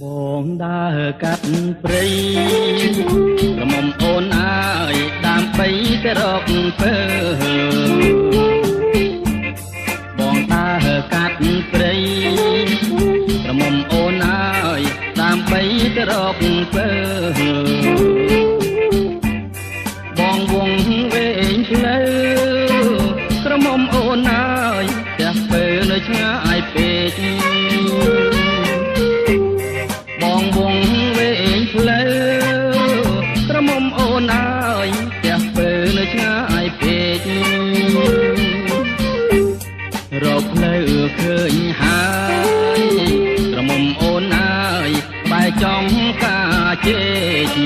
បងដើរកាត់ព្រៃក្រមុំអូនអើយដើម្បីទៅរកពើបងដើរកាត់ព្រៃក្រមុំអូនអើយដើម្បីទៅរកពើបងវងវែងផ្លូវក្រមុំអូនអើយចាស់ពើនៅឆ្ងាយពេកបងវងវែងផ្លូវក្រមុំអូនអើយផ្ទះពើនៅឆ្ងាយពេករកផ្លូវឃើញហើយក្រមុំអូនអើយបែរចំការជេក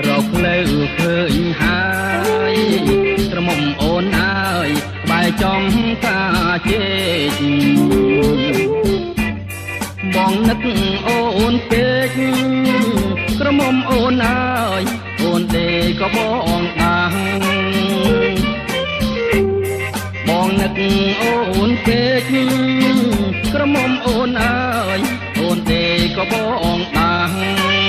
រកផ្លូវឃើញហើយក្រមុំអូនអើយបែរចំការជេបងនឹកអូនពេកក្រមុំអូនអើយអូនដេកក៏បងដាស់បងនឹកអូនពេកក្រមុំអូនអើយអូនដេកក៏បងដាស់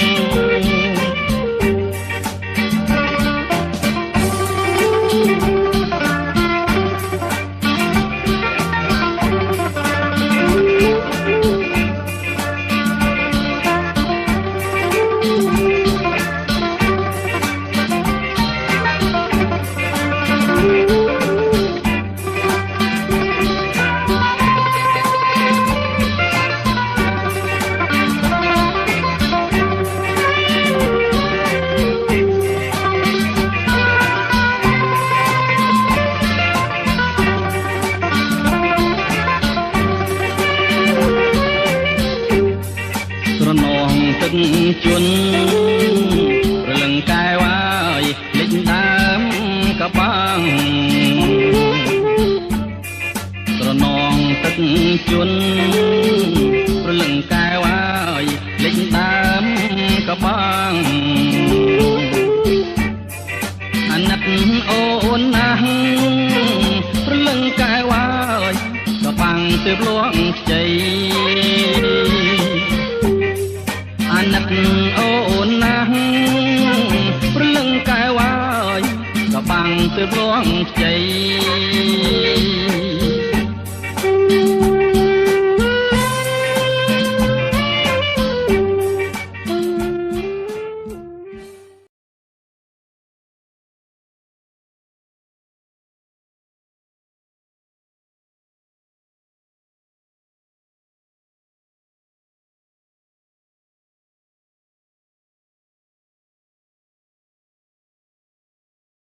ទឹកជន់រលឹងកែវហើយលេចដើមកបាំងត្រនងទឹកជន់រលឹងកែវហើយលេចដើមកបាំងអាណិតអូនណាស់រលឹងកែវហើយកបាំងទើបលួងខ្ចីអាណិតអូនណាស់ព្រលឹងកែវហើយកបាំងទើបលងខ្ចី